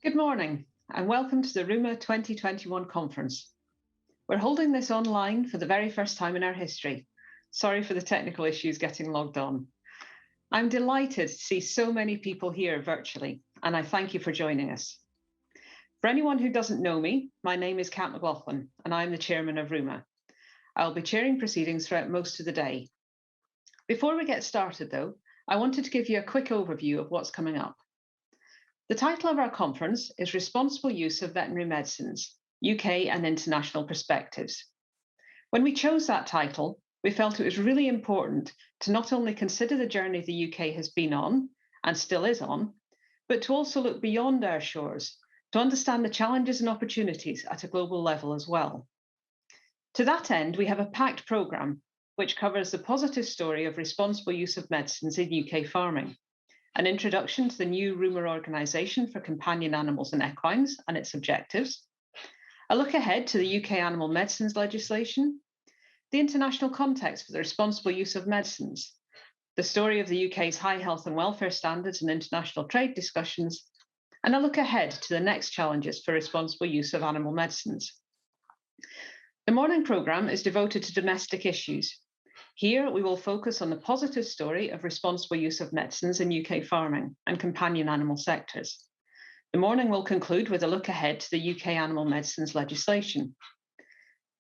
Good morning and welcome to the Ruma 2021 conference. We're holding this online for the very first time in our history. Sorry for the technical issues getting logged on. I'm delighted to see so many people here virtually, and I thank you for joining us. For anyone who doesn't know me, my name is Kat McLaughlin and I'm the chairman of Ruma. I'll be chairing proceedings throughout most of the day. Before we get started though, I wanted to give you a quick overview of what's coming up. The title of our conference is Responsible Use of Veterinary Medicines, UK and International Perspectives. When we chose that title, we felt it was really important to not only consider the journey the UK has been on, and still is on, but to also look beyond our shores, to understand the challenges and opportunities at a global level as well. To that end, we have a packed programme which covers the positive story of responsible use of medicines in UK farming, an introduction to the new Ruma organisation for companion animals and equines and its objectives, a look ahead to the UK animal medicines legislation, the international context for the responsible use of medicines, the story of the UK's high health and welfare standards and international trade discussions, and a look ahead to the next challenges for responsible use of animal medicines. The morning programme is devoted to domestic issues. Here, we will focus on the positive story of responsible use of medicines in UK farming and companion animal sectors. The morning will conclude with a look ahead to the UK animal medicines legislation.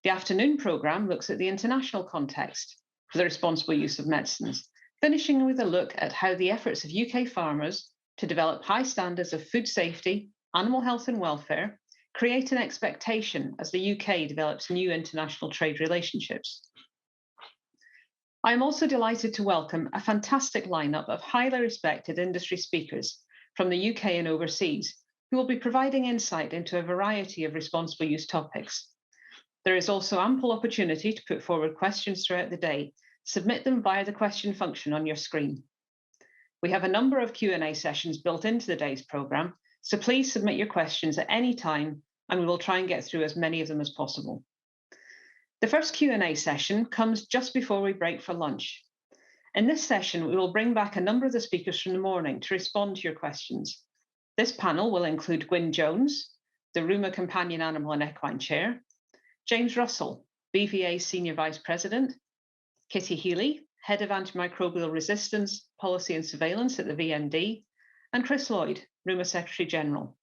The afternoon programme looks at the international context for the responsible use of medicines, finishing with a look at how the efforts of UK farmers to develop high standards of food safety, animal health and welfare create an expectation as the UK develops new international trade relationships. I am also delighted to welcome a fantastic lineup of highly respected industry speakers from the UK and overseas who will be providing insight into a variety of responsible use topics. There is also ample opportunity to put forward questions throughout the day. Submit them via the question function on your screen. We have a number of Q&A sessions built into the day's programme, so please submit your questions at any time and we will try and get through as many of them as possible. The first Q&A session comes just before we break for lunch. In this session, we will bring back a number of the speakers from the morning to respond to your questions. This panel will include Gwyn Jones, the Ruma Companion Animal and Equine Chair, James Russell, BVA Senior Vice President, Kitty Healy, Head of Antimicrobial Resistance, Policy and Surveillance at the VMD, and Chris Lloyd, Ruma Secretary General.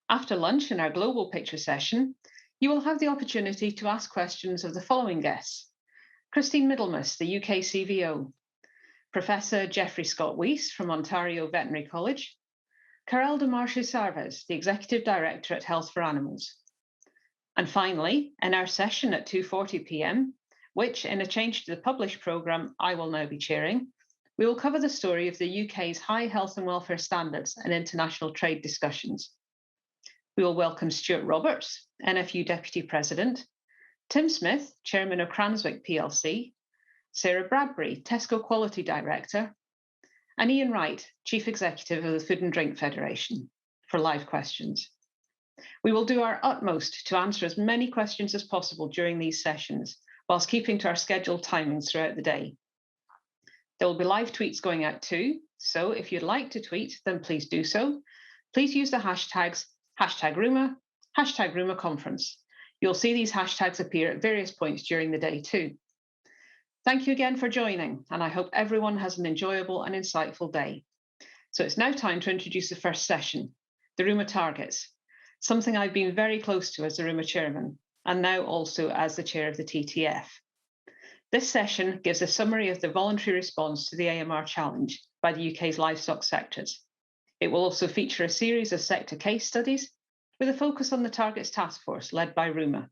After lunch in our Global Picture session, you will have the opportunity to ask questions of the following guests: Christine Middlemas, the UK CVO, Professor Geoffrey Scott Weiss from Ontario Veterinary College, Karel de Marche Sarvez, the Executive Director at Health for Animals. And finally, in our session at 2:40 p.m, which in a change to the published programme I will now be chairing, we will cover the story of the UK's high health and welfare standards and international trade discussions. We will welcome Stuart Roberts, NFU Deputy President, Tim Smith, Chairman of Cranswick PLC, Sarah Bradbury, Tesco Quality Director, and Ian Wright, Chief Executive of the Food and Drink Federation, for live questions. We will do our utmost to answer as many questions as possible during these sessions, whilst keeping to our scheduled timings throughout the day. There will be live tweets going out too, so if you'd like to tweet, then please do so. Please use the hashtags #Ruma, #RumaConference. You'll see these hashtags appear at various points during the day too. Thank you again for joining, and I hope everyone has an enjoyable and insightful day. So it's now time to introduce the first session, the Ruma targets, something I've been very close to as the Ruma chairman, and now also as the chair of the TTF. This session gives a summary of the voluntary response to the AMR challenge by the UK's livestock sectors. It will also feature a series of sector case studies with a focus on the Targets Task Force led by Ruma.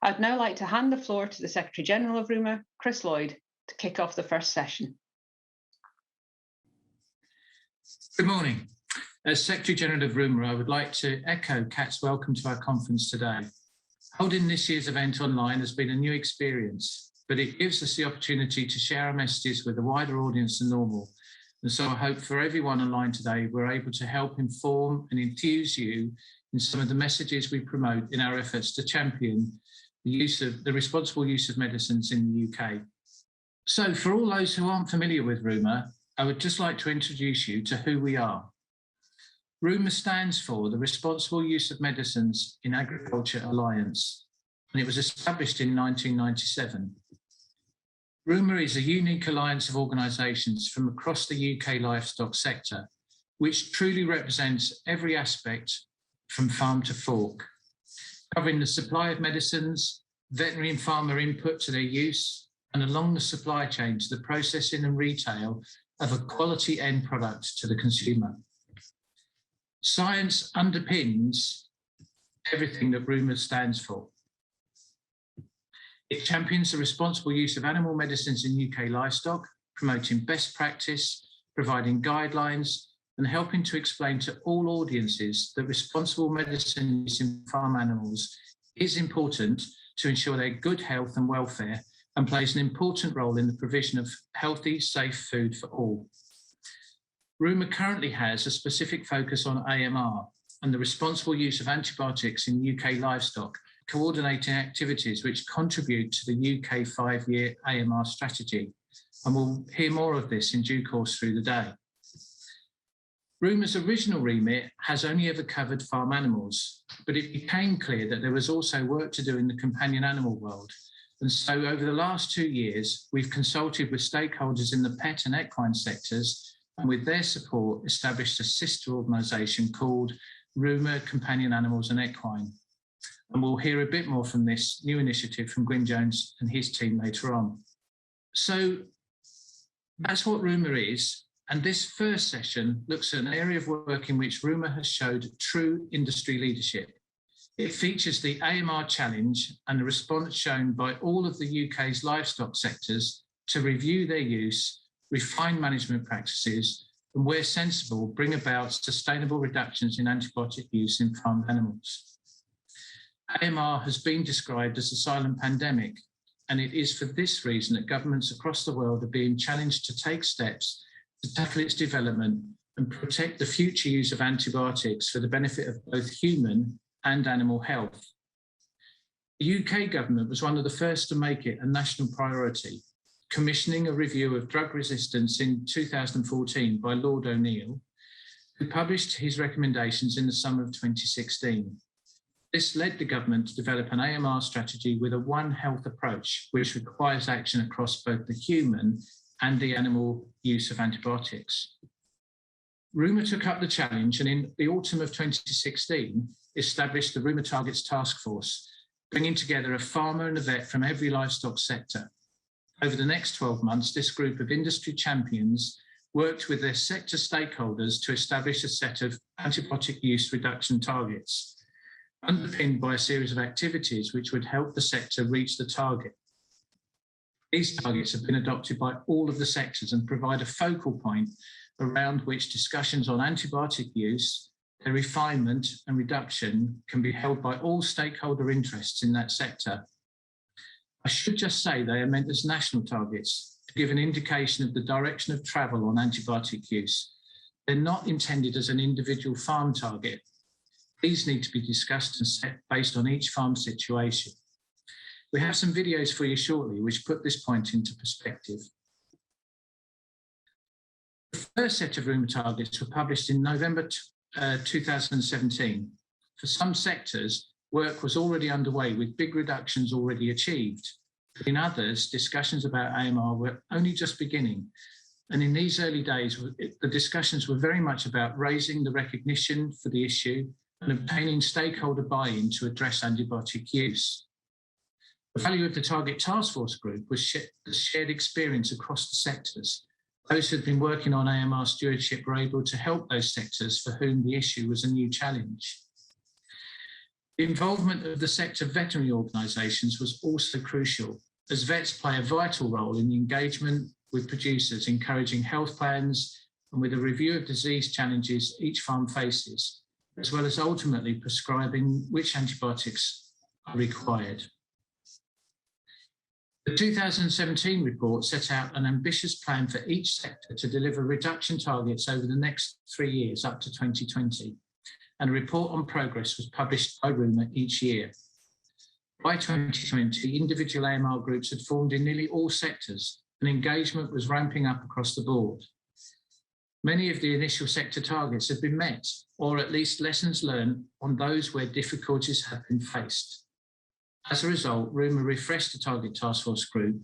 I'd now like to hand the floor to the Secretary General of Ruma, Chris Lloyd, to kick off the first session. Good morning. As Secretary General of Ruma, I would like to echo Kat's welcome to our conference today. Holding this year's event online has been a new experience, but it gives us the opportunity to share our messages with a wider audience than normal. And so I hope for everyone online today, we're able to help inform and enthuse you in some of the messages we promote in our efforts to champion the responsible use of medicines in the UK. So for all those who aren't familiar with Ruma, I would just like to introduce you to who we are. Ruma stands for the Responsible Use of Medicines in Agriculture Alliance, and it was established in 1997. Ruma is a unique alliance of organisations from across the UK livestock sector, which truly represents every aspect from farm to fork, covering the supply of medicines, veterinary and farmer input to their use, and along the supply chain to the processing and retail of a quality end product to the consumer. Science underpins everything that Ruma stands for. It champions the responsible use of animal medicines in UK livestock, promoting best practice, providing guidelines, and helping to explain to all audiences that responsible medicine use in farm animals is important to ensure their good health and welfare, and plays an important role in the provision of healthy, safe food for all. Ruma currently has a specific focus on AMR and the responsible use of antibiotics in UK livestock, coordinating activities which contribute to the UK 5-year AMR strategy. And we'll hear more of this in due course through the day. Ruma's original remit has only ever covered farm animals, but it became clear that there was also work to do in the companion animal world. And so over the last 2 years, we've consulted with stakeholders in the pet and equine sectors, and with their support, established a sister organisation called Ruma Companion Animals and Equine. And we'll hear a bit more from this new initiative from Gwyn Jones and his team later on. So that's what Ruma is. And this first session looks at an area of work in which Ruma has showed true industry leadership. It features the AMR challenge and the response shown by all of the UK's livestock sectors to review their use, refine management practices, and where sensible, bring about sustainable reductions in antibiotic use in farm animals. AMR has been described as a silent pandemic, and it is for this reason that governments across the world are being challenged to take steps to tackle its development and protect the future use of antibiotics for the benefit of both human and animal health. The UK government was one of the first to make it a national priority, commissioning a review of drug resistance in 2014 by Lord O'Neill, who published his recommendations in the summer of 2016. This led the government to develop an AMR strategy with a One Health approach, which requires action across both the human and the animal use of antibiotics. Ruma took up the challenge and in the autumn of 2016 established the Ruma Targets Task Force, bringing together a farmer and a vet from every livestock sector. Over the next 12 months, this group of industry champions worked with their sector stakeholders to establish a set of antibiotic use reduction targets, underpinned by a series of activities which would help the sector reach the target. These targets have been adopted by all of the sectors and provide a focal point around which discussions on antibiotic use, their refinement and reduction can be held by all stakeholder interests in that sector. I should just say they are meant as national targets to give an indication of the direction of travel on antibiotic use. They're not intended as an individual farm target. These need to be discussed and set based on each farm situation. We have some videos for you shortly which put this point into perspective. The first set of Ruma targets were published in November 2017. For some sectors, work was already underway with big reductions already achieved. In others, discussions about AMR were only just beginning. And in these early days, the discussions were very much about raising the recognition for the issue and obtaining stakeholder buy-in to address antibiotic use. The value of the Target Task Force group was the shared experience across the sectors. Those who had been working on AMR stewardship were able to help those sectors for whom the issue was a new challenge. The involvement of the sector veterinary organisations was also crucial, as vets play a vital role in the engagement with producers, encouraging health plans and with a review of disease challenges each farm faces, as well as ultimately prescribing which antibiotics are required. The 2017 report set out an ambitious plan for each sector to deliver reduction targets over the next 3 years up to 2020, and a report on progress was published by Ruma each year. By 2020, individual AMR groups had formed in nearly all sectors, and engagement was ramping up across the board. Many of the initial sector targets have been met, or at least lessons learned on those where difficulties have been faced. As a result, Ruma refreshed the Target Task Force group.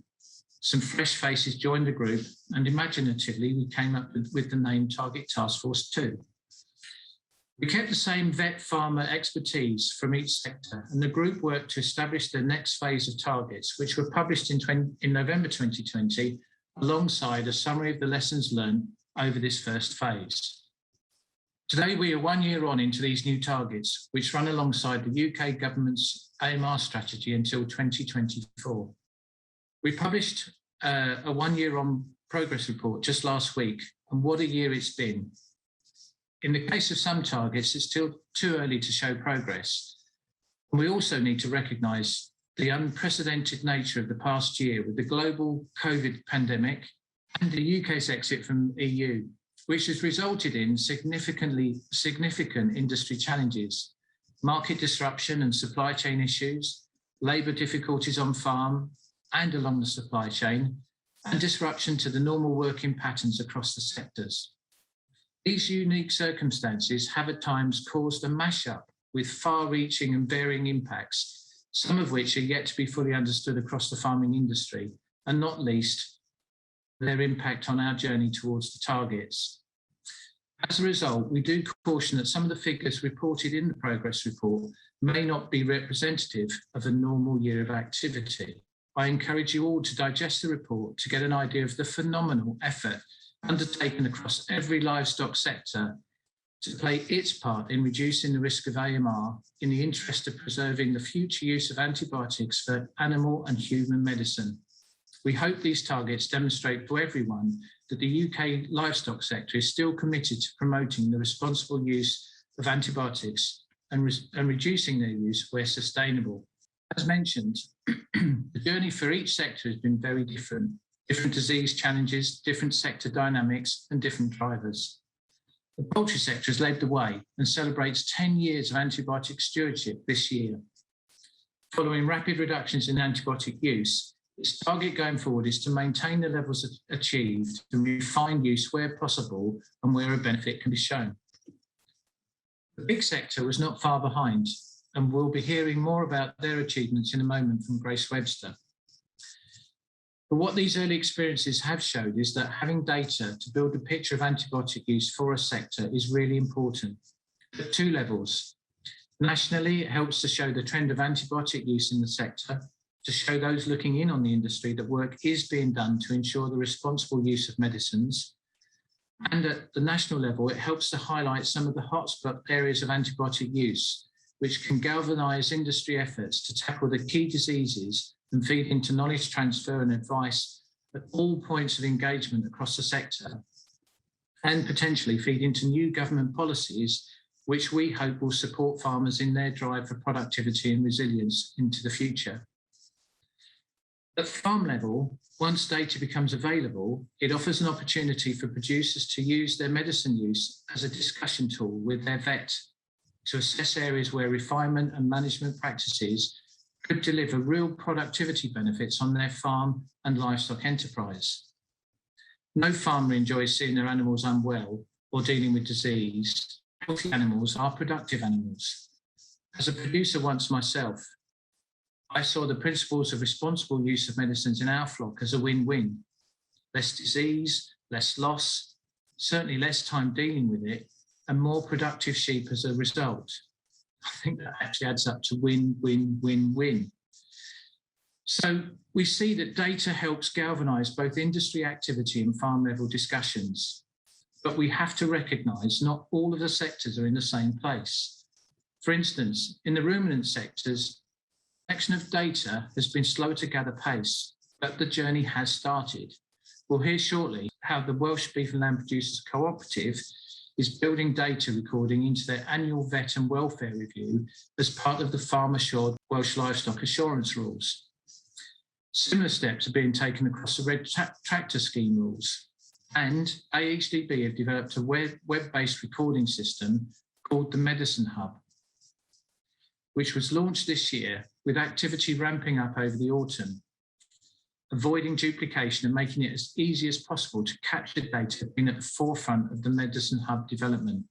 Some fresh faces joined the group, and imaginatively, we came up with the name Target Task Force 2. We kept the same vet farmer expertise from each sector, and the group worked to establish the next phase of targets, which were published in November 2020, alongside a summary of the lessons learned over this first phase. Today, we are 1 year on into these new targets, which run alongside the UK government's AMR strategy until 2024. We published a 1 year on progress report just last week, and what a year it's been. In the case of some targets, it's still too early to show progress. And we also need to recognise the unprecedented nature of the past year with the global COVID pandemic and the UK's exit from EU, which has resulted in significant industry challenges, market disruption and supply chain issues, labour difficulties on farm and along the supply chain, and disruption to the normal working patterns across the sectors. These unique circumstances have at times caused a mashup with far-reaching and varying impacts, some of which are yet to be fully understood across the farming industry, and not least their impact on our journey towards the targets. As a result, we do caution that some of the figures reported in the progress report may not be representative of a normal year of activity. I encourage you all to digest the report to get an idea of the phenomenal effort undertaken across every livestock sector to play its part in reducing the risk of AMR in the interest of preserving the future use of antibiotics for animal and human medicine. We hope these targets demonstrate to everyone that the UK livestock sector is still committed to promoting the responsible use of antibiotics and reducing their use where sustainable. As mentioned, the journey for each sector has been very different disease challenges, different sector dynamics, and different drivers. The poultry sector has led the way and celebrates 10 years of antibiotic stewardship this year. Following rapid reductions in antibiotic use, its target going forward is to maintain the levels achieved and refine use where possible and where a benefit can be shown. The big sector was not far behind, and we'll be hearing more about their achievements in a moment from Grace Webster. But what these early experiences have showed is that having data to build a picture of antibiotic use for a sector is really important at two levels. Nationally, it helps to show the trend of antibiotic use in the sector, to show those looking in on the industry that work is being done to ensure the responsible use of medicines. And at the national level, it helps to highlight some of the hotspot areas of antibiotic use, which can galvanise industry efforts to tackle the key diseases and feed into knowledge transfer and advice at all points of engagement across the sector, and potentially feed into new government policies, which we hope will support farmers in their drive for productivity and resilience into the future. At farm level, once data becomes available, it offers an opportunity for producers to use their medicine use as a discussion tool with their vet to assess areas where refinement and management practices could deliver real productivity benefits on their farm and livestock enterprise. No farmer enjoys seeing their animals unwell or dealing with disease. Healthy animals are productive animals. As a producer once myself, I saw the principles of responsible use of medicines in our flock as a win-win. Less disease, less loss, certainly less time dealing with it, and more productive sheep as a result. I think that actually adds up to win, win, win, win. So we see that data helps galvanise both industry activity and farm level discussions, but we have to recognise not all of the sectors are in the same place. For instance, in the ruminant sectors, collection of data has been slower to gather pace, but the journey has started. We'll hear shortly how the Welsh Beef and Lamb Producers Cooperative is building data recording into their annual vet and welfare review as part of the Farm Assured Welsh Livestock Assurance Rules. Similar steps are being taken across the Red Tractor Scheme rules, and AHDB have developed a web-based recording system called the Medicine Hub, which was launched this year with activity ramping up over the autumn. avoiding duplication and making it as easy as possible to capture data being at the forefront of the Medicine Hub development.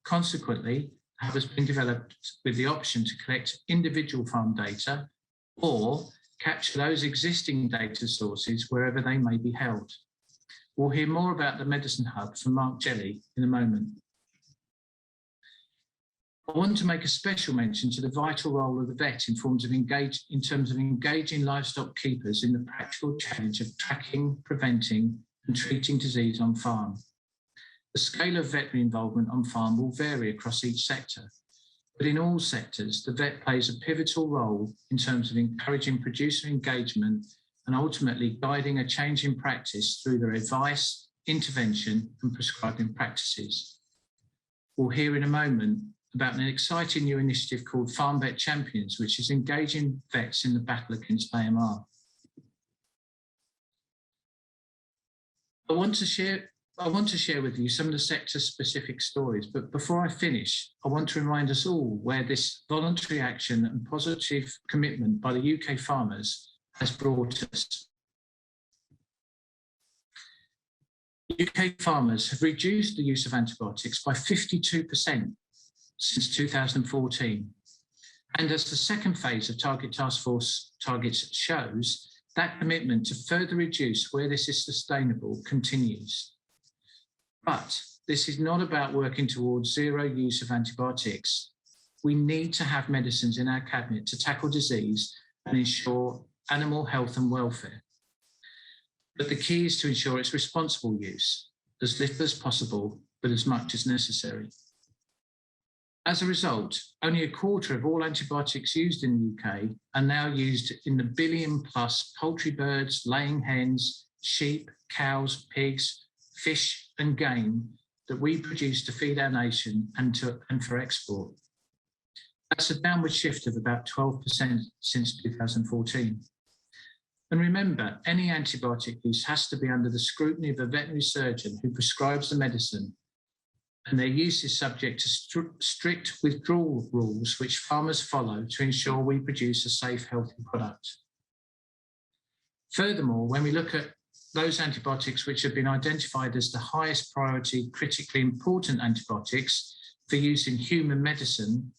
Consequently, the Hub has been developed with the option to collect individual farm data or capture those existing data sources wherever they may be held. We'll hear more about the Medicine Hub from Mark Jelly in a moment. I want to make a special mention to the vital role of the vet in terms of engaging livestock keepers in the practical challenge of tracking, preventing, and treating disease on farm. The scale of veterinary involvement on farm will vary across each sector, but in all sectors, the vet plays a pivotal role in terms of encouraging producer engagement and ultimately guiding a change in practice through their advice, intervention, and prescribing practices. We'll hear in a moment about an exciting new initiative called Farm Vet Champions, which is engaging vets in the battle against AMR. I want to share with you some of the sector-specific stories, but before I finish, I want to remind us all where this voluntary action and positive commitment by the UK farmers has brought us. UK farmers have reduced the use of antibiotics by 52% since 2014. And as the second phase of Target Task Force targets shows, that commitment to further reduce where this is sustainable continues. But this is not about working towards zero use of antibiotics. We need to have medicines in our cabinet to tackle disease and ensure animal health and welfare. But the key is to ensure its responsible use, as little as possible, but as much as necessary. As a result, only a quarter of all antibiotics used in the UK are now used in the billion-plus poultry birds, laying hens, sheep, cows, pigs, fish and game that we produce to feed our nation and for export. That's a downward shift of about 12% since 2014. And remember, any antibiotic use has to be under the scrutiny of a veterinary surgeon who prescribes the medicine, and their use is subject to strict withdrawal rules which farmers follow to ensure we produce a safe, healthy product. Furthermore, when we look at those antibiotics which have been identified as the highest priority, critically important antibiotics for use in human medicine,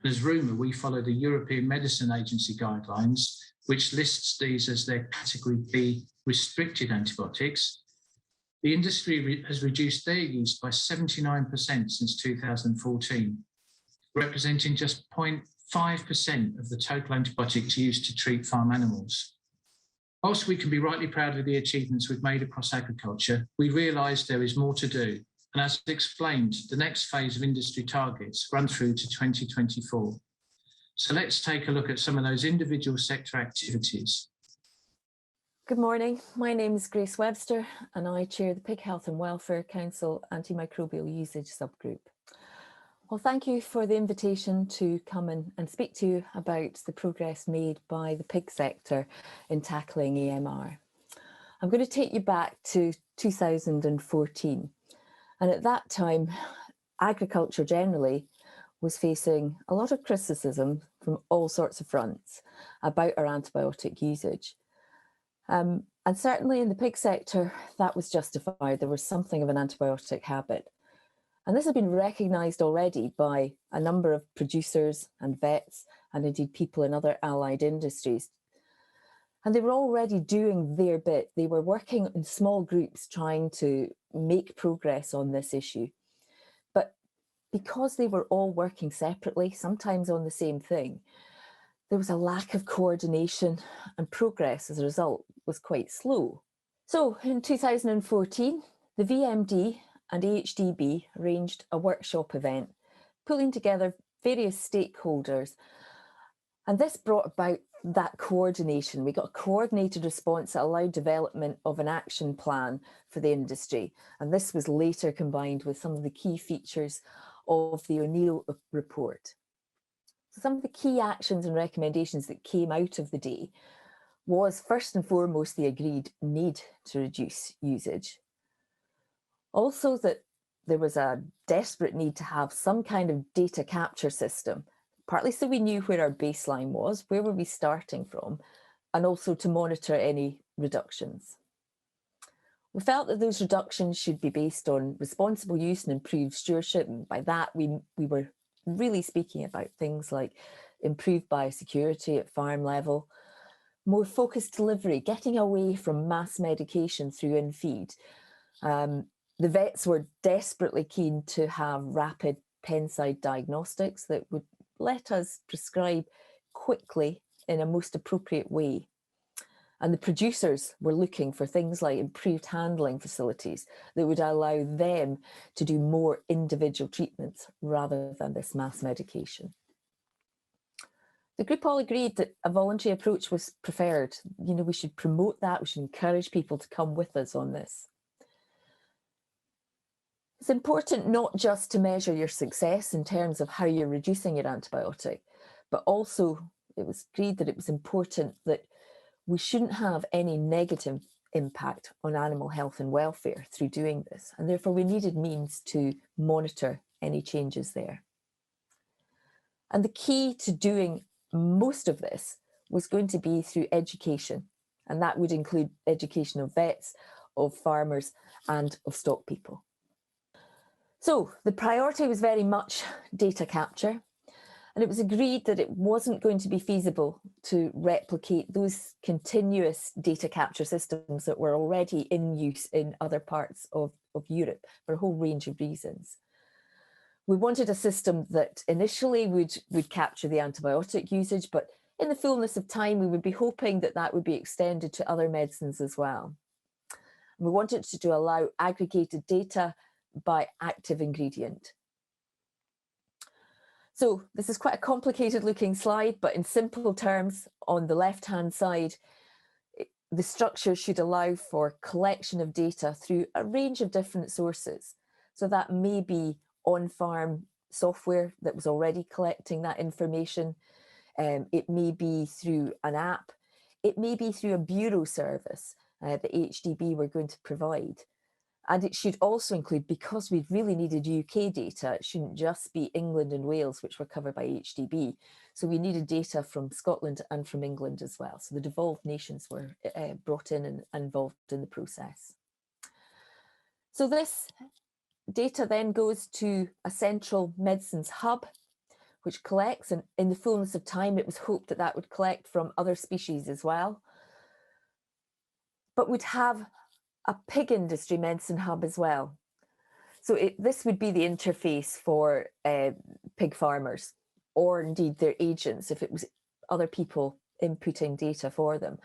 and as Ruma, we follow the European Medicine Agency guidelines, which lists these as their category B restricted antibiotics, the industry has reduced their use by 79% since 2014, representing just 0.5% of the total antibiotics used to treat farm animals. Whilst we can be rightly proud of the achievements we've made across agriculture, we realise there is more to do. And as explained, the next phase of industry targets run through to 2024. So let's take a look at some of those individual sector activities. Good morning, my name is Grace Webster and I chair the Pig Health and Welfare Council Antimicrobial Usage subgroup. Well, thank you for the invitation to come and speak to you about the progress made by the pig sector in tackling AMR. I'm going to take you back to 2014, and at that time agriculture generally was facing a lot of criticism from all sorts of fronts about our antibiotic usage. And certainly in the pig sector, that was justified. There was something of an antibiotic habit. And this has been recognised already by a number of producers and vets, and indeed people in other allied industries. And they were already doing their bit. They were working in small groups trying to make progress on this issue. But because they were all working separately, sometimes on the same thing, there was a lack of coordination, and progress as a result was quite slow. So in 2014, the VMD and AHDB arranged a workshop event, pulling together various stakeholders. And this brought about that coordination. We got a coordinated response that allowed development of an action plan for the industry. And this was later combined with some of the key features of the O'Neill report. So some of the key actions and recommendations that came out of the day was first and foremost the agreed need to reduce usage. Also that there was a desperate need to have some kind of data capture system, partly so we knew where our baseline was, where were we starting from, and also to monitor any reductions. We felt that those reductions should be based on responsible use and improved stewardship. And by that, we were really speaking about things like improved biosecurity at farm level, more focused delivery, getting away from mass medication through in-feed. The vets were desperately keen to have rapid pen-side diagnostics that would let us prescribe quickly in a most appropriate way. And the producers were looking for things like improved handling facilities that would allow them to do more individual treatments rather than this mass medication. The group all agreed that a voluntary approach was preferred. You know, we should promote that, we should encourage people to come with us on this. It's important not just to measure your success in terms of how you're reducing your antibiotic, but also it was agreed that it was important that we shouldn't have any negative impact on animal health and welfare through doing this, and therefore we needed means to monitor any changes there. And the key to doing most of this was going to be through education, and that would include education of vets, of farmers, and of stock people. So the priority was very much data capture, and it was agreed that it wasn't going to be feasible to replicate those continuous data capture systems that were already in use in other parts of Europe for a whole range of reasons. We wanted a system that initially would capture the antibiotic usage, but in the fullness of time, we would be hoping that that would be extended to other medicines as well. And we wanted to allow aggregated data by active ingredient. So this is quite a complicated looking slide, but in simple terms, on the left-hand side, the structure should allow for collection of data through a range of different sources. So that may be on-farm software that was already collecting that information. It may be through an app. It may be through a bureau service that HDB were going to provide. And it should also include, because we really needed UK data, it shouldn't just be England and Wales, which were covered by HDB. So we needed data from Scotland and from England as well. So the devolved nations were brought in and involved in the process. So this data then goes to a central medicines hub, which collects, and in the fullness of time, it was hoped that that would collect from other species as well. But we'd have a pig industry medicine hub as well. So this would be the interface for pig farmers, or indeed their agents, if it was other people inputting data for them.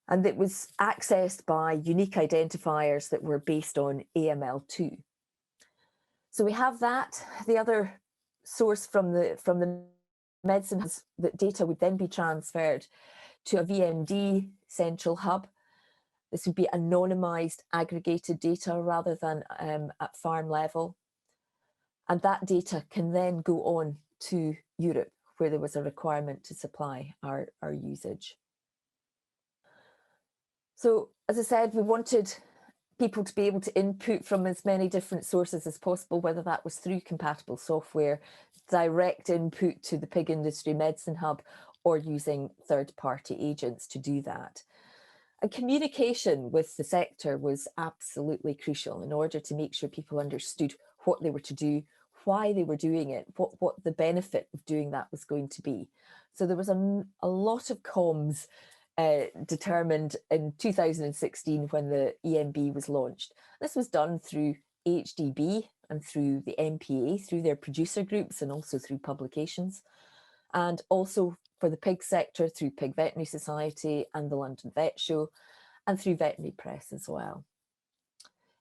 And it was accessed by unique identifiers that were based on AML2. So we have that. The other source from the medicine has that data would then be transferred to a VMD central hub. This would be anonymized, aggregated data rather than at farm level. And that data can then go on to Europe, where there was a requirement to supply our usage. So, as I said, we wanted people to be able to input from as many different sources as possible, whether that was through compatible software, direct input to the pig industry medicine hub, or using third-party agents to do that. And communication with the sector was absolutely crucial in order to make sure people understood what they were to do, why they were doing it, what the benefit of doing that was going to be. So there was a lot of comms determined in 2016 when the EMB was launched. This was done through HDB and through the MPA, through their producer groups and also through publications, and also for the pig sector through Pig Veterinary Society and the London Vet Show, and through Veterinary Press as well.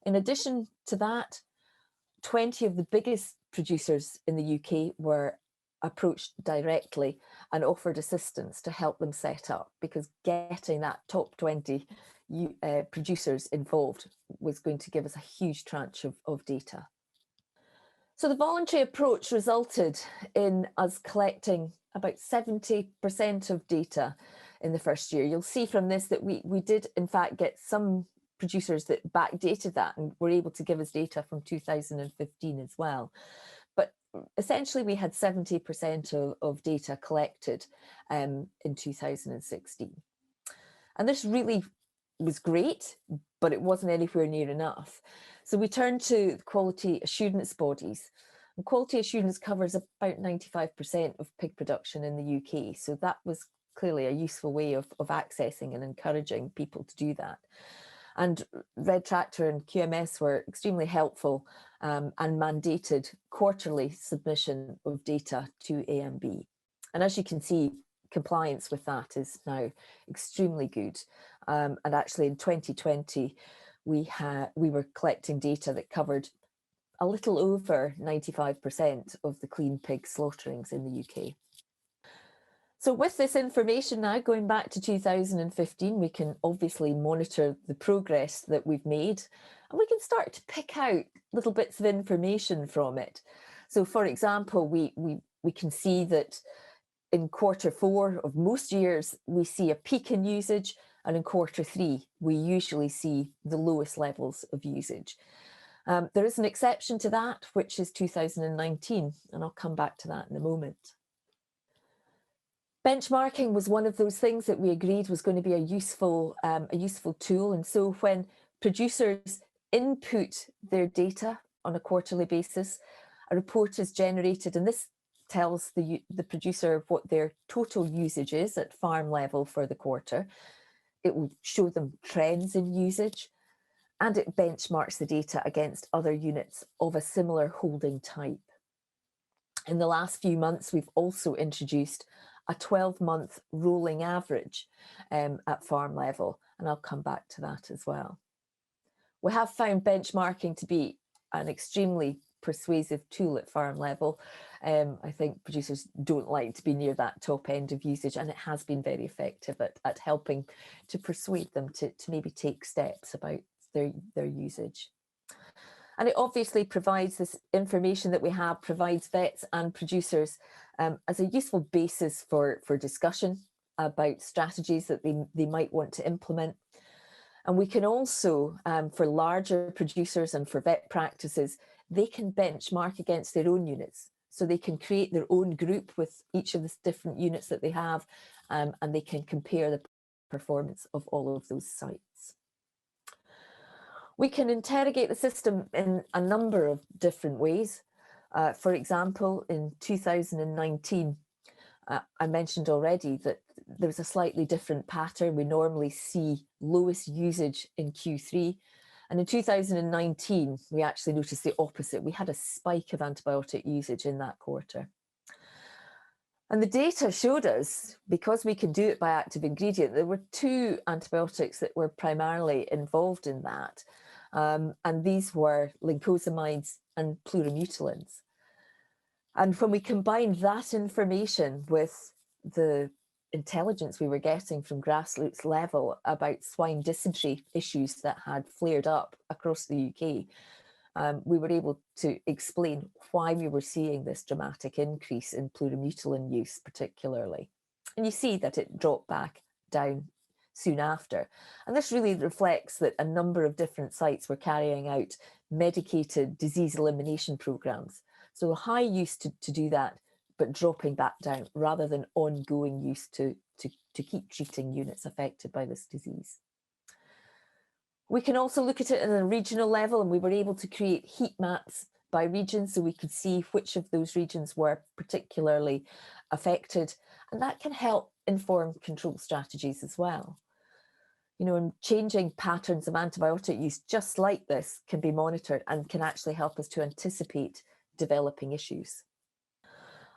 In addition to that, 20 of the biggest producers in the UK were approached directly and offered assistance to help them set up, because getting that top 20 producers involved was going to give us a huge tranche of data. So the voluntary approach resulted in us collecting about 70% of data in the first year. You'll see from this that we did in fact get some producers that backdated that and were able to give us data from 2015 as well. But essentially we had 70% of data collected in 2016. And this really was great, but it wasn't anywhere near enough. So we turned to quality assurance bodies. And quality assurance covers about 95% of pig production in the UK. So that was clearly a useful way of accessing and encouraging people to do that. And Red Tractor and QMS were extremely helpful and mandated quarterly submission of data to AMB. And as you can see, compliance with that is now extremely good. And actually in 2020, we were collecting data that covered a little over 95% of the clean pig slaughterings in the UK. So with this information now, going back to 2015, we can obviously monitor the progress that we've made, and we can start to pick out little bits of information from it. So for example, we can see that in Q4 of most years, we see a peak in usage, and in Q3, we usually see the lowest levels of usage. There is an exception to that, which is 2019, and I'll come back to that in a moment. Benchmarking was one of those things that we agreed was going to be a useful tool. And so when producers input their data on a quarterly basis, a report is generated, and this tells the producer what their total usage is at farm level for the quarter. It will show them trends in usage, and it benchmarks the data against other units of a similar holding type. In the last few months, we've also introduced a 12-month rolling average at farm level, and I'll come back to that as well. We have found benchmarking to be an extremely persuasive tool at farm level. I think producers don't like to be near that top end of usage, and it has been very effective at helping to persuade them to maybe take steps about their usage. And it obviously provides this information that we have, provides vets and producers as a useful basis for discussion about strategies that they might want to implement. And we can also, for larger producers and for vet practices, they can benchmark against their own units. So they can create their own group with each of the different units that they have, and they can compare the performance of all of those sites. We can interrogate the system in a number of different ways. For example, in 2019, I mentioned already that there was a slightly different pattern. We normally see lowest usage in Q3. And in 2019, we actually noticed the opposite. We had a spike of antibiotic usage in that quarter. And the data showed us, because we can do it by active ingredient, there were 2 antibiotics that were primarily involved in that. And these were lincosamides and plurimutilins. And when we combined that information with the intelligence we were getting from grassroots level about swine dysentery issues that had flared up across the UK, we were able to explain why we were seeing this dramatic increase in plurimutilin use particularly. And you see that it dropped back down soon after. And this really reflects that a number of different sites were carrying out medicated disease elimination programs. So a high use to do that, but dropping back down rather than ongoing use to keep treating units affected by this disease. We can also look at it at a regional level, and we were able to create heat maps by region so we could see which of those regions were particularly affected, and that can help inform control strategies as well. You know, and changing patterns of antibiotic use just like this can be monitored and can actually help us to anticipate developing issues.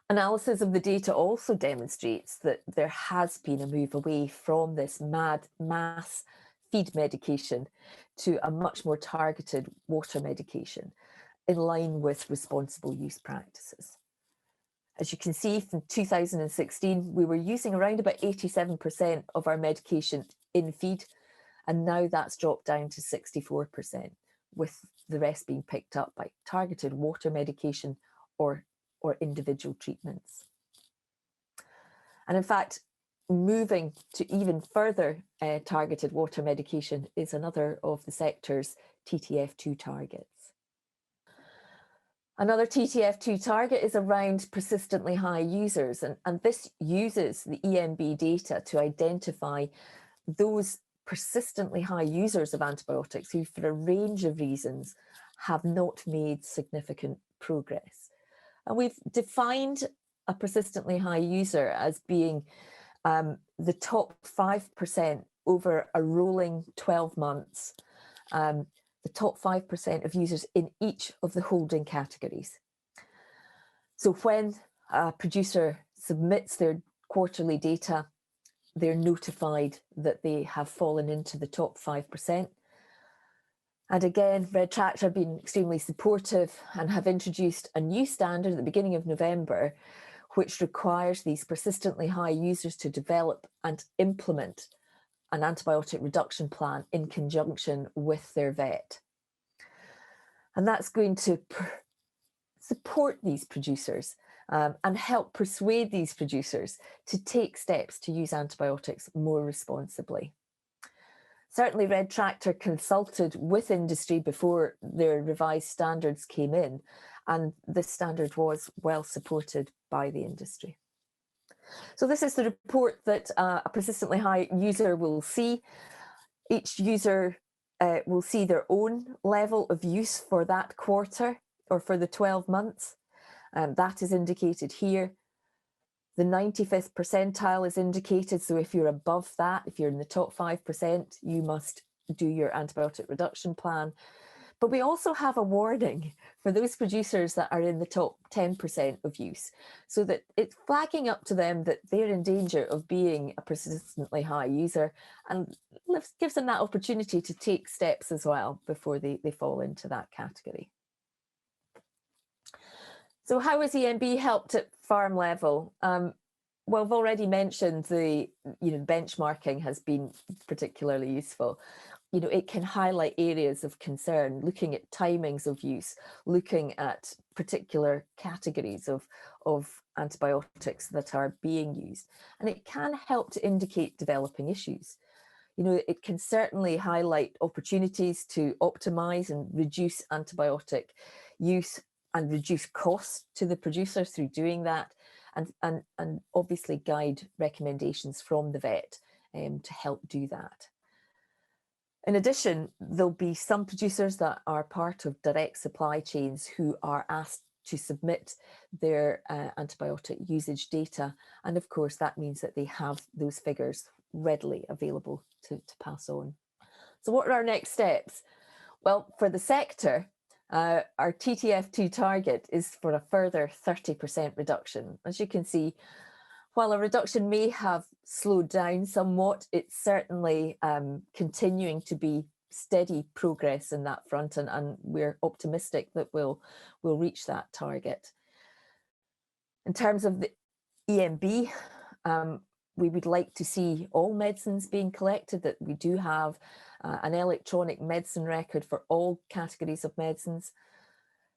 Analysis of the data also demonstrates that there has been a move away from this mass feed medication to a much more targeted water medication in line with responsible use practices. As you can see, from 2016, we were using around about 87% of our medication in feed, and now that's dropped down to 64%, with the rest being picked up by targeted water medication or individual treatments. And in fact, moving to even further targeted water medication is another of the sector's TTF2 targets. Another TTF2 target is around persistently high users, and this uses the EMB data to identify those persistently high users of antibiotics who, for a range of reasons, have not made significant progress. And we've defined a persistently high user as being the top 5% over a rolling 12 months, the top 5% of users in each of the holding categories. So when a producer submits their quarterly data, they're notified that they have fallen into the top 5%. And again, Red Tractor have been extremely supportive and have introduced a new standard at the beginning of November, which requires these persistently high users to develop and implement an antibiotic reduction plan in conjunction with their vet. And that's going to support these producers and help persuade these producers to take steps to use antibiotics more responsibly. Certainly, Red Tractor consulted with industry before their revised standards came in, and this standard was well supported by the industry. So this is the report that a persistently high user will see. Each user will see their own level of use for that quarter or for the 12 months. That is indicated here. The 95th percentile is indicated. So if you're above that, if you're in the top 5%, you must do your antibiotic reduction plan. But we also have a warning for those producers that are in the top 10% of use, so that it's flagging up to them that they're in danger of being a persistently high user, and gives them that opportunity to take steps as well before they fall into that category. So how has EMB helped at farm level? Well, I've already mentioned the benchmarking has been particularly useful. It can highlight areas of concern, looking at timings of use, looking at particular categories of antibiotics that are being used. And it can help to indicate developing issues. It can certainly highlight opportunities to optimize and reduce antibiotic use and reduce costs to the producer through doing that, and obviously guide recommendations from the vet to help do that. In addition, there'll be some producers that are part of direct supply chains who are asked to submit their antibiotic usage data. And of course, that means that they have those figures readily available to pass on. So what are our next steps? Well, for the sector, our TTF2 target is for a further 30% reduction. As you can see, while a reduction may have slowed down somewhat, it's certainly continuing to be steady progress in that front, and we're optimistic that we'll reach that target. In terms of the EMB, we would like to see all medicines being collected, that we do have an electronic medicine record for all categories of medicines,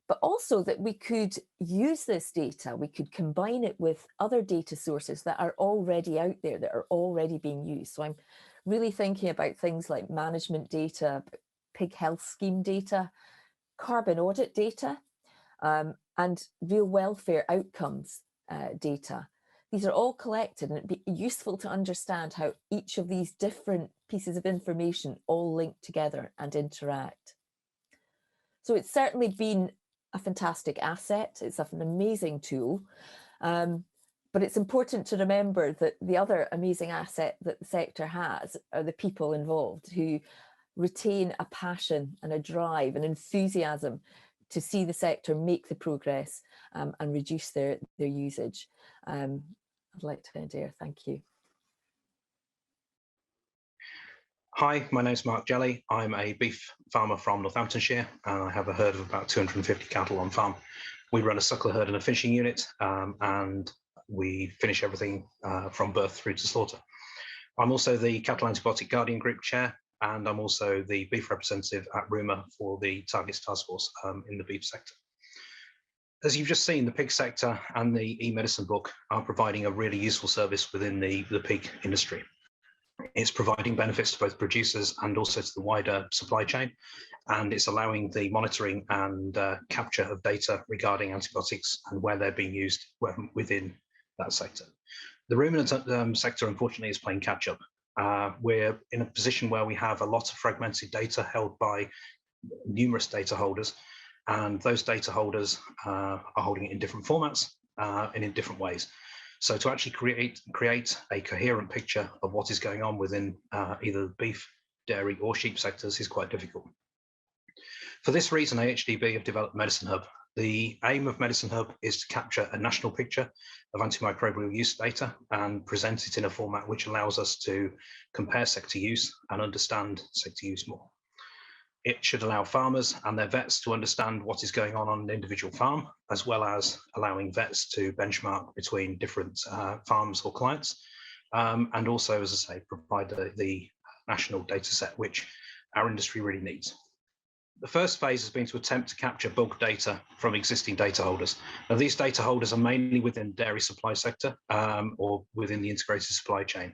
but also that we could use this data, we could combine it with other data sources that are already out there, that are already being used. So I'm really thinking about things like management data, pig health scheme data, carbon audit data, and real welfare outcomes data. These are all collected, and it'd be useful to understand how each of these different pieces of information all link together and interact. So it's certainly been a fantastic asset. It's an amazing tool, but it's important to remember that the other amazing asset that the sector has are the people involved who retain a passion and a drive and enthusiasm to see the sector make the progress and reduce their usage. I'd like to end here. Thank you. Hi, my name's Mark Jelly. I'm a beef farmer from Northamptonshire, and I have a herd of about 250 cattle on farm. We run a suckler herd and a finishing unit, and we finish everything from birth through to slaughter. I'm also the Cattle Antibiotic Guardian Group Chair, and I'm also the beef representative at Ruma for the Targets Task Force in the beef sector. As you've just seen, the pig sector and the e-medicine book are providing a really useful service within the pig industry. It's providing benefits to both producers and also to the wider supply chain, and it's allowing the monitoring and capture of data regarding antibiotics and where they're being used within that sector. The ruminant sector, unfortunately, is playing catch up, We're in a position where we have a lot of fragmented data held by numerous data holders, and those data holders are holding it in different formats and in different ways. So to actually create a coherent picture of what is going on within either the beef, dairy, or sheep sectors is quite difficult. For this reason, AHDB have developed Medicine Hub. The aim of Medicine Hub is to capture a national picture of antimicrobial use data and present it in a format which allows us to compare sector use and understand sector use more. It should allow farmers and their vets to understand what is going on an individual farm, as well as allowing vets to benchmark between different farms or clients, and also, as I say, provide the national data set which our industry really needs. The first phase has been to attempt to capture bulk data from existing data holders. Now, these data holders are mainly within the dairy supply sector or within the integrated supply chain.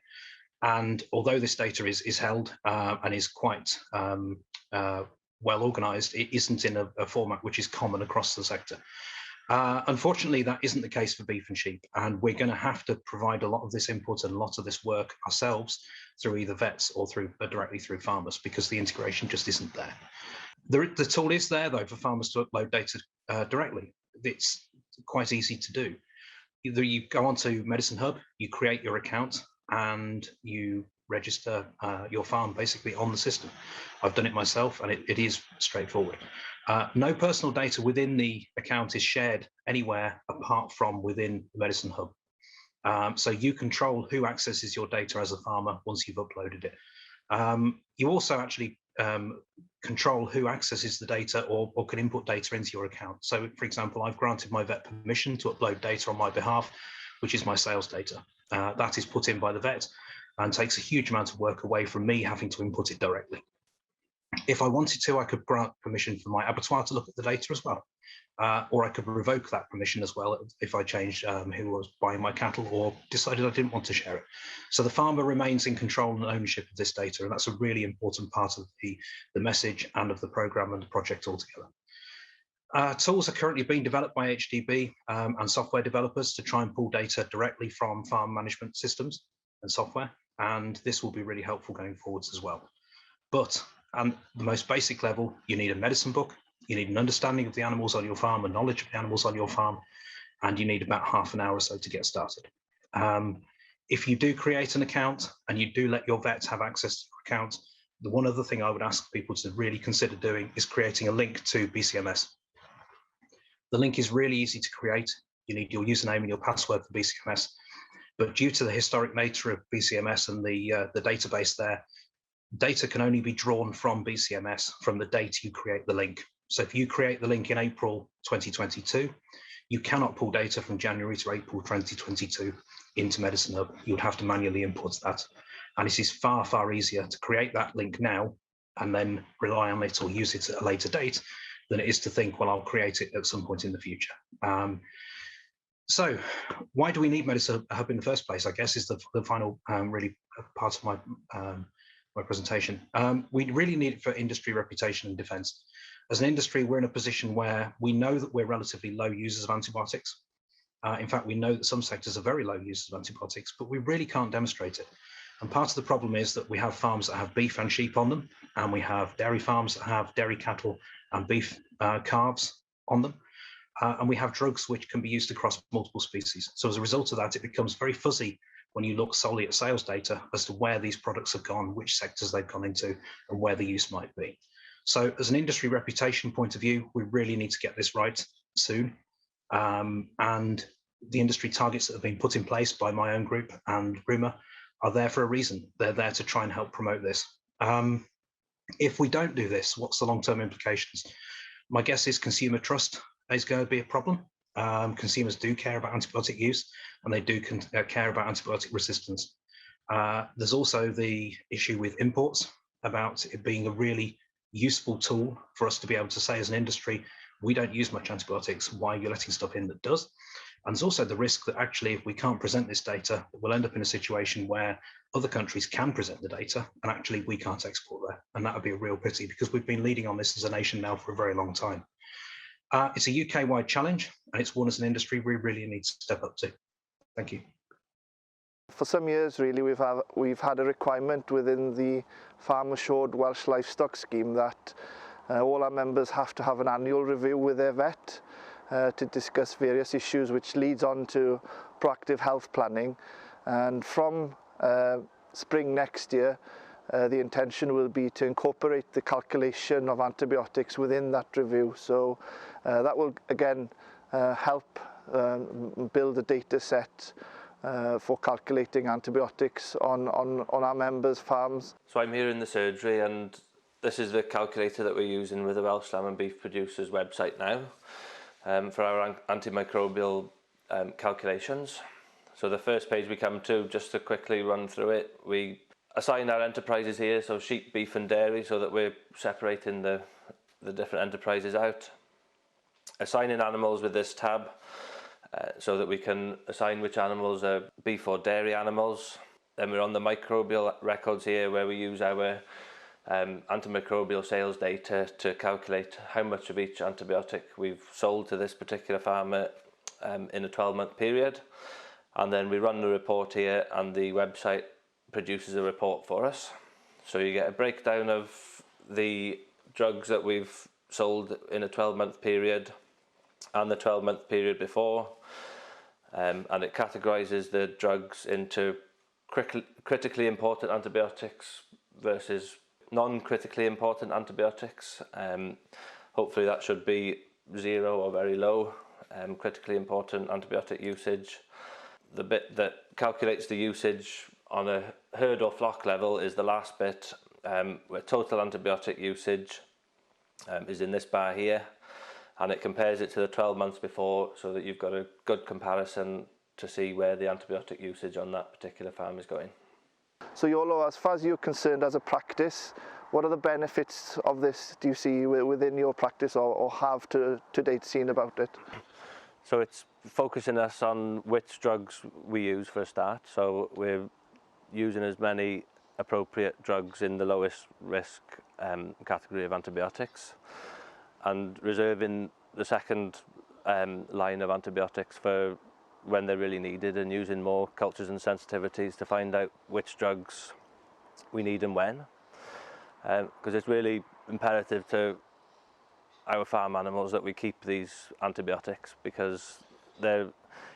And although this data is held and is quite well organized, it isn't in a format which is common across the sector. Unfortunately, that isn't the case for beef and sheep, and we're going to have to provide a lot of this input and a lot of this work ourselves through either vets or directly through farmers, because the integration just isn't there. The tool is there, though, for farmers to upload data directly. It's quite easy to do. Either you go onto Medicine Hub, you create your account, and you register your farm basically on the system. I've done it myself, and it is straightforward. No personal data within the account is shared anywhere apart from within the Medicine Hub. So you control who accesses your data as a farmer once you've uploaded it. You also actually control who accesses the data or can input data into your account. So, for example, I've granted my vet permission to upload data on my behalf, which is my sales data. That is put in by the vet and takes a huge amount of work away from me having to input it directly. If I wanted to, I could grant permission for my abattoir to look at the data as well. Or I could revoke that permission as well if I changed who was buying my cattle or decided I didn't want to share it. So the farmer remains in control and ownership of this data, and that's a really important part of the message and of the program and the project altogether. Tools are currently being developed by HDB and software developers to try and pull data directly from farm management systems and software, and this will be really helpful going forwards as well. But at the most basic level, you need a medicine book, you need an understanding of the animals on your farm, a knowledge of the animals on your farm, and you need about half an hour or so to get started. If you do create an account and you do let your vets have access to your account, the one other thing I would ask people to really consider doing is creating a link to BCMS. The link is really easy to create. You need your username and your password for BCMS, but due to the historic nature of BCMS and the database there, data can only be drawn from BCMS from the date you create the link. So if you create the link in April 2022, you cannot pull data from January to April 2022 into Medicine Hub. You would have to manually import that. And it is far, far easier to create that link now and then rely on it or use it at a later date than it is to think, well, I'll create it at some point in the future. So why do we need Medicine Hub in the first place, I guess, is the final really part of my presentation. We really need it for industry reputation and defense. As an industry, we're in a position where we know that we're relatively low users of antibiotics. In fact, we know that some sectors are very low users of antibiotics, but we really can't demonstrate it. And part of the problem is that we have farms that have beef and sheep on them, and we have dairy farms that have dairy cattle and beef calves on them. And we have drugs which can be used across multiple species. So as a result of that, it becomes very fuzzy when you look solely at sales data as to where these products have gone, which sectors they've gone into, and where the use might be. So as an industry reputation point of view, we really need to get this right soon. And the industry targets that have been put in place by my own group and Ruma are there for a reason. They're there to try and help promote this. If we don't do this, what's the long-term implications? My guess is consumer trust is going to be a problem. Consumers do care about antibiotic use, and they do care about antibiotic resistance. There's also the issue with imports, about it being a really useful tool for us to be able to say as an industry, we don't use much antibiotics, why are you letting stuff in that does? And there's also the risk that actually if we can't present this data, we'll end up in a situation where other countries can present the data and actually we can't export there. And that would be a real pity because we've been leading on this as a nation now for a very long time. It's a UK-wide challenge and it's one as an industry we really need to step up to. Thank you. For some years, really, we've had a requirement within the Farm Assured Welsh Livestock Scheme that all our members have to have an annual review with their vet to discuss various issues, which leads on to proactive health planning. And from spring next year, the intention will be to incorporate the calculation of antibiotics within that review. So that will again help build a data set for calculating antibiotics on our members' farms. So I'm here in the surgery, and this is the calculator that we're using with the Welsh Lamb and Beef Producers website now for our antimicrobial calculations. So the first page we come to, just to quickly run through it, we assign our enterprises here, so sheep, beef and dairy, so that we're separating the different enterprises out. Assigning animals with this tab, so that we can assign which animals are beef or dairy animals. Then we're on the microbial records here, where we use our antimicrobial sales data to calculate how much of each antibiotic we've sold to this particular farmer in a 12-month period. And then we run the report here, and the website produces a report for us. So you get a breakdown of the drugs that we've sold in a 12-month period and the 12-month period before, and it categorises the drugs into critically important antibiotics versus non-critically important antibiotics. Hopefully that should be 0 or very low critically important antibiotic usage. The bit that calculates the usage on a herd or flock level is the last bit, where total antibiotic usage is in this bar here, and it compares it to the 12 months before, so that you've got a good comparison to see where the antibiotic usage on that particular farm is going. So Iolo, as far as you're concerned as a practice, what are the benefits of this do you see within your practice, or have to date seen about it? So it's focusing us on which drugs we use for a start. So we're using as many appropriate drugs in the lowest risk category of antibiotics, and reserving the second line of antibiotics for when they're really needed, and using more cultures and sensitivities to find out which drugs we need and when. Because it's really imperative to our farm animals that we keep these antibiotics, because they're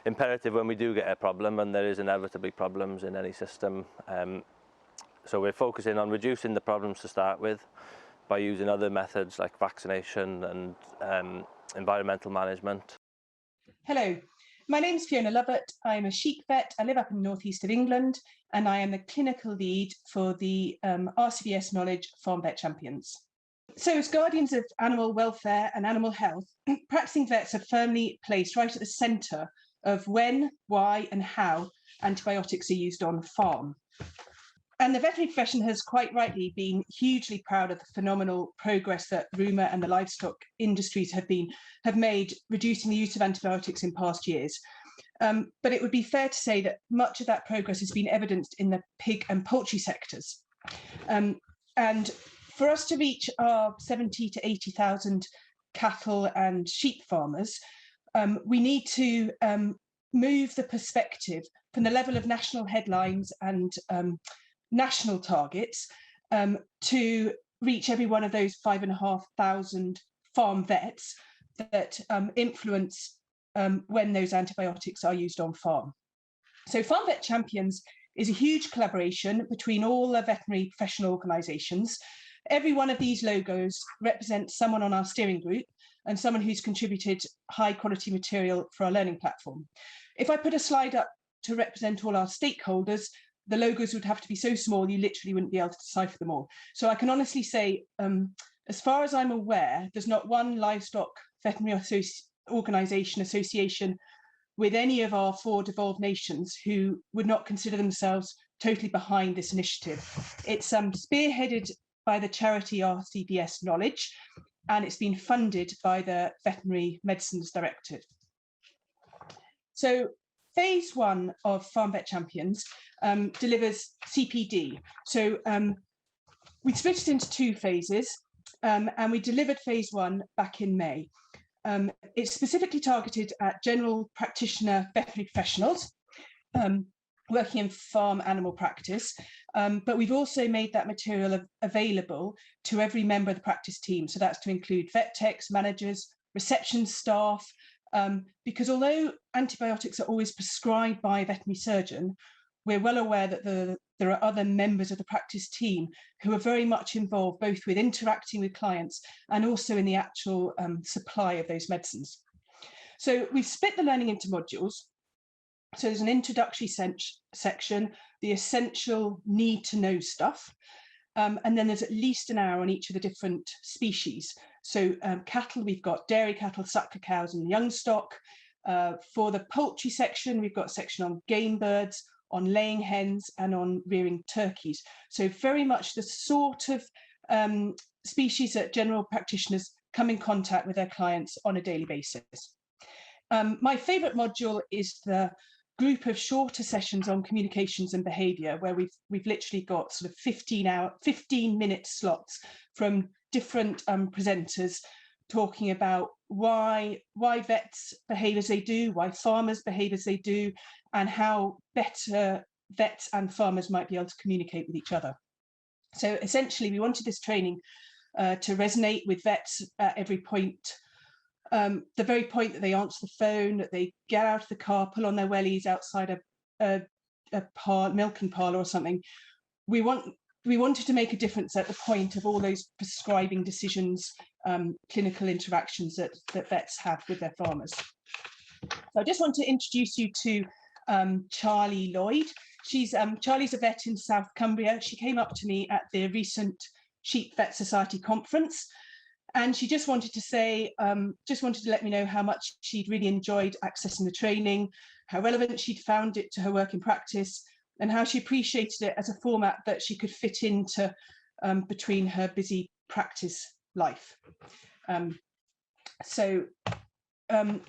imperative when we do get a problem, and there is inevitably problems in any system. So we're focusing on reducing the problems to start with by using other methods like vaccination and environmental management. Hello, my name's Fiona Lovett. I'm a sheep vet. I live up in the northeast of England, and I am the clinical lead for the RCVS Knowledge Farm Vet Champions. So as guardians of animal welfare and animal health, practicing vets are firmly placed right at the centre of when, why and how antibiotics are used on farm. And the veterinary profession has quite rightly been hugely proud of the phenomenal progress that Ruma and the livestock industries have made reducing the use of antibiotics in past years. But it would be fair to say that much of that progress has been evidenced in the pig and poultry sectors. And for us to reach our 70 to 80,000 cattle and sheep farmers, we need to move the perspective from the level of national headlines and national targets to reach every one of those 5,500 farm vets that influence when those antibiotics are used on farm. So Farm Vet Champions is a huge collaboration between all the veterinary professional organisations. Every one of these logos represents someone on our steering group and someone who's contributed high quality material for our learning platform. If I put a slide up to represent all our stakeholders, the logos would have to be so small you literally wouldn't be able to decipher them all. So I can honestly say, as far as I'm aware, there's not one livestock veterinary association with any of our 4 devolved nations who would not consider themselves totally behind this initiative. It's spearheaded by the charity RCVS Knowledge, and it's been funded by the Veterinary Medicines Directive. So phase 1 of Farm Vet Champions delivers CPD. So we split it into 2 phases, and we delivered phase 1 back in May. It's specifically targeted at general practitioner veterinary professionals. working in farm animal practice, but we've also made that material available to every member of the practice team. So that's to include vet techs, managers, reception staff, because although antibiotics are always prescribed by a veterinary surgeon, we're well aware that there are other members of the practice team who are very much involved, both with interacting with clients and also in the actual supply of those medicines. So we've split the learning into modules. So there's an introductory section, the essential need to know stuff, and then there's at least an hour on each of the different species. So cattle, we've got dairy cattle, suckler cows and young stock. For the poultry section, we've got a section on game birds, on laying hens and on rearing turkeys. So very much the sort of species that general practitioners come in contact with their clients on a daily basis. My favourite module is the group of shorter sessions on communications and behaviour, where we've literally got sort of 15-minute slots from different presenters talking about why vets behave as they do, why farmers behave as they do, and how better vets and farmers might be able to communicate with each other. So essentially, we wanted this training to resonate with vets at every point. The very point that they answer the phone, that they get out of the car, pull on their wellies outside a milking parlour or something. We wanted to make a difference at the point of all those prescribing decisions, clinical interactions that vets have with their farmers. So I just want to introduce you to Charlie Lloyd. Charlie's a vet in South Cumbria. She came up to me at the recent Sheep Vet Society conference, and she just wanted to say, just wanted to let me know how much she'd really enjoyed accessing the training, how relevant she'd found it to her work in practice, and how she appreciated it as a format that she could fit into between her busy practice life. I kind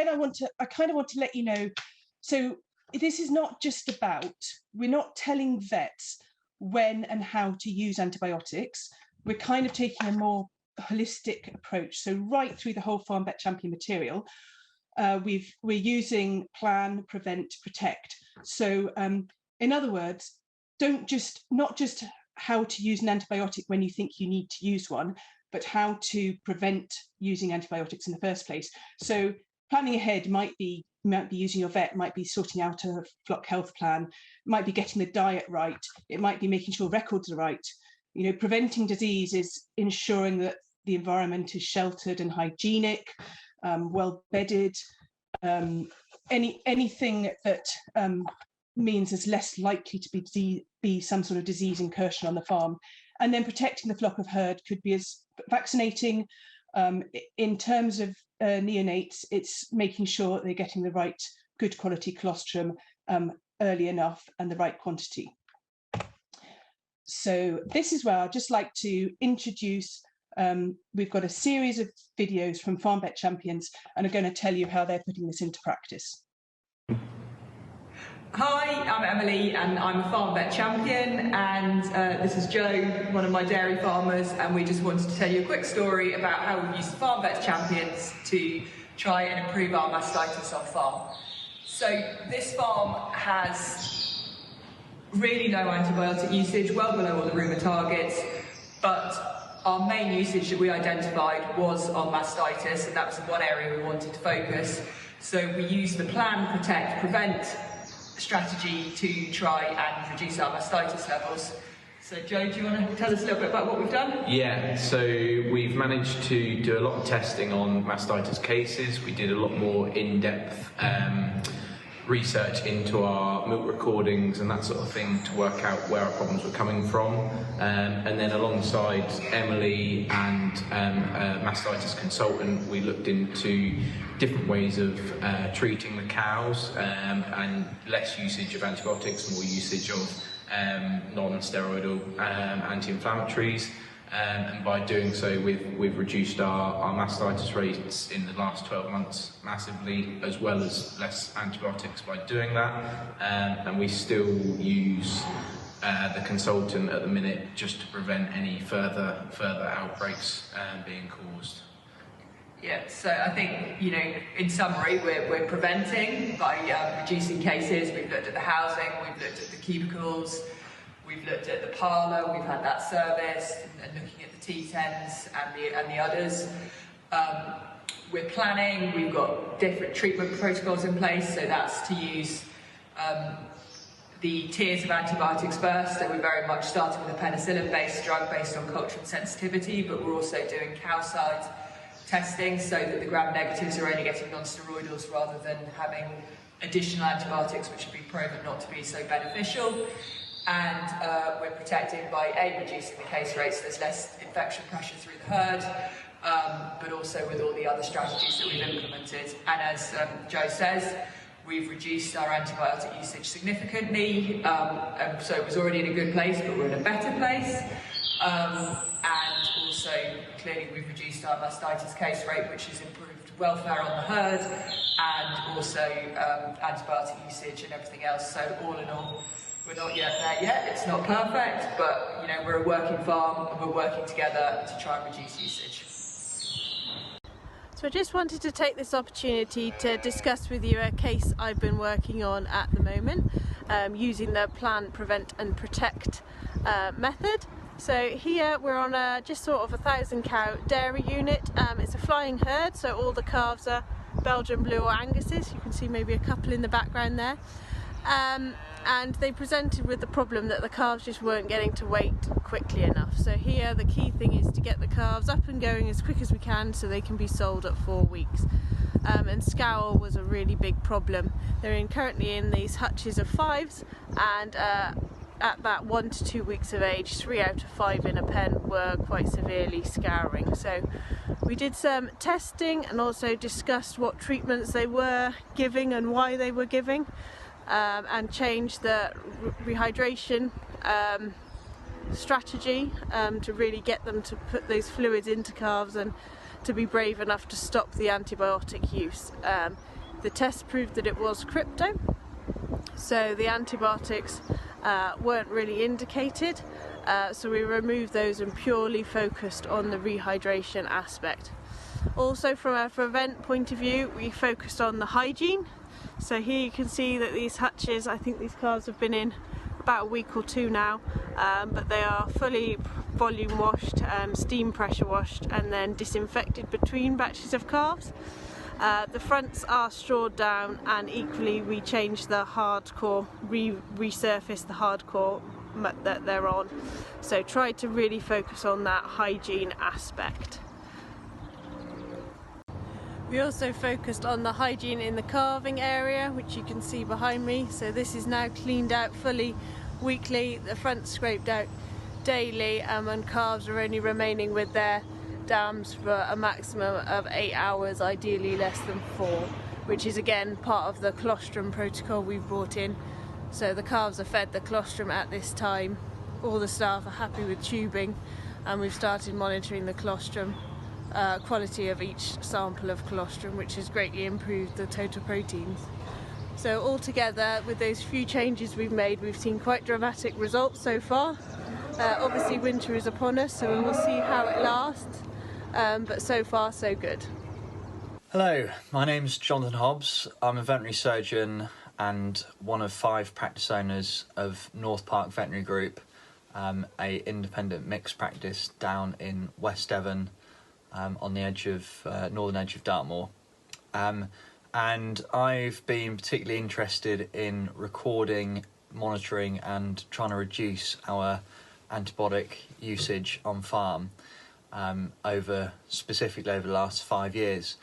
of want to let you know, so this is not just about, we're not telling vets when and how to use antibiotics. We're kind of taking a more holistic approach. So right through the whole Farm Vet Champion material, we're using plan, prevent, protect. So in other words, not just how to use an antibiotic when you think you need to use one, but how to prevent using antibiotics in the first place. So planning ahead might be using your vet, might be sorting out a flock health plan, might be getting the diet right, it might be making sure records are right. You know, preventing disease is ensuring that the environment is sheltered and hygienic, well bedded, anything that means there's less likely to be some sort of disease incursion on the farm. And then protecting the flock of herd could be as vaccinating. In terms of neonates, it's making sure they're getting the right good quality colostrum early enough and the right quantity. So this is where I'd just like to introduce, we've got a series of videos from Farm Vet Champions, and I'm going to tell you how they're putting this into practice. Hi, I'm Emily and I'm a Farm Vet Champion, and this is Joe, one of my dairy farmers, and we just wanted to tell you a quick story about how we've used Farm Vet Champions to try and improve our mastitis on farm. So this farm has really low antibiotic usage, well below all the Ruma targets, but our main usage that we identified was on mastitis, and that was one area we wanted to focus. So we used the plan, protect, prevent strategy to try and reduce our mastitis levels. So Joe, do you want to tell us a little bit about what we've done? Yeah, so we've managed to do a lot of testing on mastitis cases. We did a lot more in-depth research into our milk recordings and that sort of thing to work out where our problems were coming from. And then alongside Emily and a mastitis consultant, we looked into different ways of treating the cows and less usage of antibiotics, more usage of non-steroidal anti-inflammatories. And by doing so, we've reduced our mastitis rates in the last 12 months massively, as well as less antibiotics by doing that. And we still use the consultant at the minute just to prevent any further outbreaks being caused. Yeah, so I think, in summary, we're preventing by reducing cases. We've looked at the housing, we've looked at the cubicles, we've looked at the parlour, we've had that serviced, and looking at the T10s and the others. We're planning, we've got different treatment protocols in place, so that's to use the tiers of antibiotics first. So we're very much starting with a penicillin-based drug based on culture and sensitivity, but we're also doing cowside testing so that the gram-negatives are only getting non-steroidals rather than having additional antibiotics which have been proven not to be so beneficial. And we're protecting by reducing the case rates, there's less infection pressure through the herd, but also with all the other strategies that we've implemented. And as Joe says, we've reduced our antibiotic usage significantly, so it was already in a good place, but we're in a better place. And also, clearly, we've reduced our mastitis case rate, which has improved welfare on the herd, and also antibiotic usage and everything else. So all in all, we're not yet there yet. It's not perfect, but we're a working farm, and we're working together to try and reduce usage. So I just wanted to take this opportunity to discuss with you a case I've been working on at the moment, using the plan, prevent and protect method. So here we're on just sort of 1,000 cow dairy unit. It's a flying herd, so all the calves are Belgian Blue or Anguses. You can see maybe a couple in the background there. And they presented with the problem that the calves just weren't getting to weight quickly enough. So here the key thing is to get the calves up and going as quick as we can so they can be sold at 4 weeks. And scowl was a really big problem. They're currently in these hutches of 5s, and at that 1 to 2 weeks of age, 3 out of 5 in a pen were quite severely scouring. So we did some testing and also discussed what treatments they were giving and why they were giving. And change the rehydration strategy to really get them to put those fluids into calves and to be brave enough to stop the antibiotic use. The test proved that it was crypto, so the antibiotics weren't really indicated, so we removed those and purely focused on the rehydration aspect. Also, from a prevent point of view, we focused on the hygiene. So here you can see that these hutches, I think these calves have been in about a week or 2 now, but they are fully volume washed, steam pressure washed, and then disinfected between batches of calves. The fronts are strawed down, and equally we changed the hardcore, resurfaced the hardcore that they're on. So tried to really focus on that hygiene aspect. We also focused on the hygiene in the calving area, which you can see behind me. So this is now cleaned out fully weekly, the front scraped out daily, and calves are only remaining with their dams for a maximum of 8 hours, ideally less than 4, which is again part of the colostrum protocol we've brought in. So the calves are fed the colostrum at this time. All the staff are happy with tubing, and we've started monitoring the colostrum quality of each sample of colostrum, which has greatly improved the total proteins. So altogether, with those few changes we've made, we've seen quite dramatic results so far. Obviously winter is upon us, so we will see how it lasts, but so far so good. Hello, my name's Jonathan Hobbs. I'm a veterinary surgeon and one of 5 practice owners of North Park Veterinary Group, a independent mixed practice down in West Devon, on the edge of northern edge of Dartmoor, and I've been particularly interested in recording, monitoring and trying to reduce our antibiotic usage on farm specifically over the last 5 years,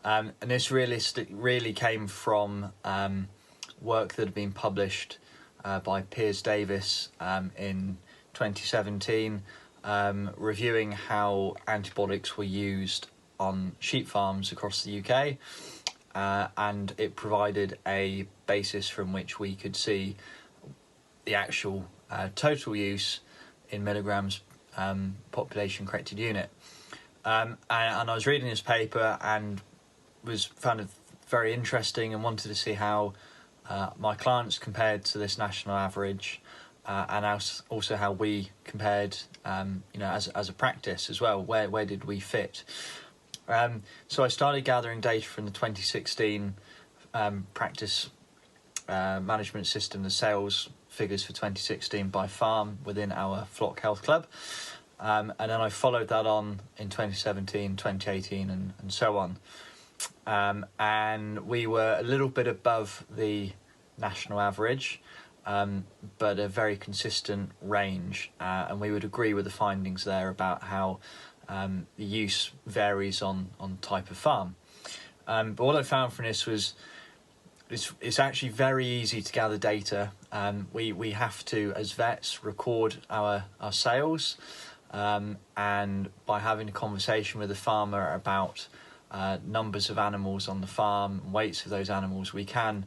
and this really came from work that had been published by Piers Davis in 2017, reviewing how antibiotics were used on sheep farms across the UK, and it provided a basis from which we could see the actual total use in milligrams population corrected unit. And I was reading this paper and found it very interesting and wanted to see how my clients compared to this national average, and also how we compared, as a practice as well. Where did we fit? So I started gathering data from the 2016 practice management system, the sales figures for 2016 by farm within our Flock Health Club. And then I followed that on in 2017, 2018 and so on. And we were a little bit above the national average, but a very consistent range. And we would agree with the findings there about how the use varies on type of farm. But what I found from this was it's actually very easy to gather data. We have to, as vets, record our sales, and by having a conversation with the farmer about numbers of animals on the farm, weights of those animals, we can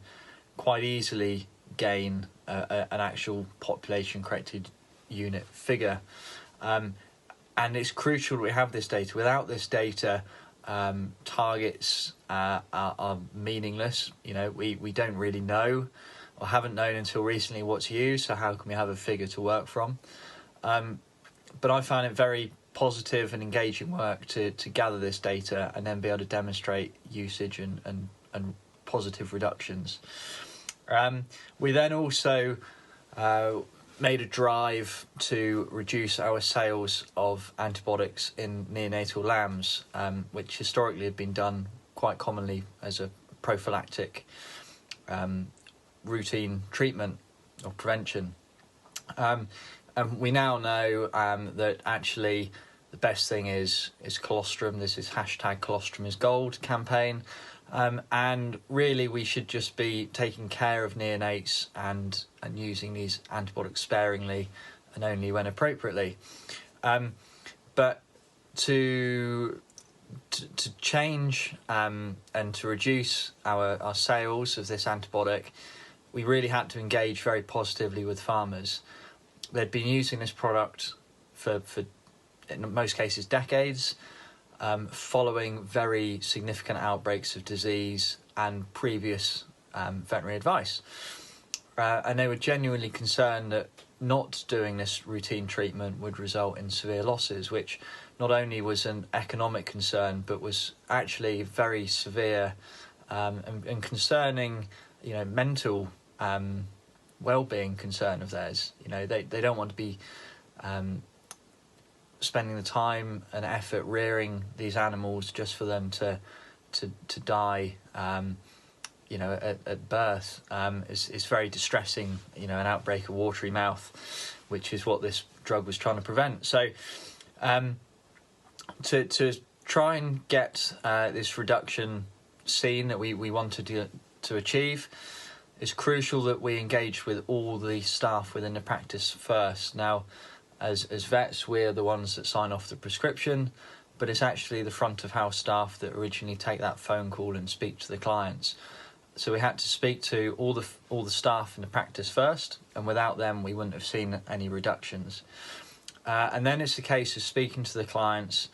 quite easily gain an actual population corrected unit figure. And it's crucial that we have this data. Without this data, targets are meaningless. We don't really know or haven't known until recently what's used, so how can we have a figure to work from? But I found it very positive and engaging work to gather this data and then be able to demonstrate usage and positive reductions. We then also made a drive to reduce our sales of antibiotics in neonatal lambs, which historically had been done quite commonly as a prophylactic routine treatment or prevention. And we now know that actually the best thing is colostrum. This is hashtag colostrum is gold campaign. And really we should just be taking care of neonates and using these antibiotics sparingly and only when appropriately. But to change and to reduce our sales of this antibiotic, we really had to engage very positively with farmers. They'd been using this product for in most cases decades, following very significant outbreaks of disease and previous veterinary advice. And they were genuinely concerned that not doing this routine treatment would result in severe losses, which not only was an economic concern, but was actually very severe and concerning, mental well-being concern of theirs. They don't want to be spending the time and effort rearing these animals just for them to die at birth. It's very distressing, an outbreak of watery mouth, which is what this drug was trying to prevent. So to try and get this reduction seen that we wanted to achieve, it's crucial that we engage with all the staff within the practice first. Now, as vets, we're the ones that sign off the prescription, but it's actually the front of house staff that originally take that phone call and speak to the clients. So we had to speak to all the staff in the practice first, and without them we wouldn't have seen any reductions. And then it's a case of speaking to the clients,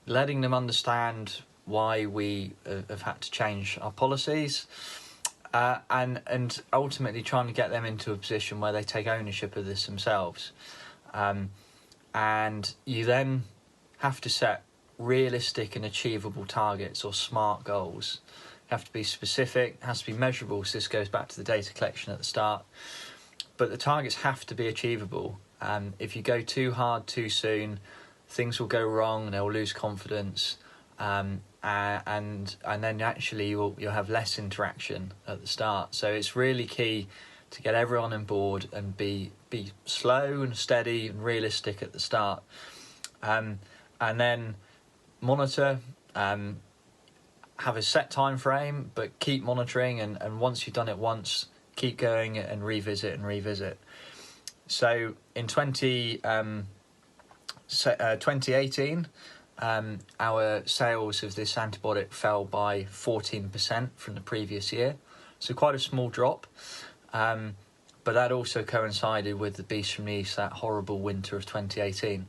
letting them understand why we have had to change our policies, and ultimately trying to get them into a position where they take ownership of this themselves. And you then have to set realistic and achievable targets or SMART goals. You have to be specific, it has to be measurable, so this goes back to the data collection at the start. But the targets have to be achievable. If you go too hard too soon, things will go wrong and they'll lose confidence. And then actually you'll have less interaction at the start. So it's really key to get everyone on board and be slow and steady and realistic at the start. And then monitor, have a set time frame, but keep monitoring, and once you've done it once, keep going and revisit. So in 2018, our sales of this antibiotic fell by 14% from the previous year, so quite a small drop, but that also coincided with the Beast from the East, that horrible winter of 2018.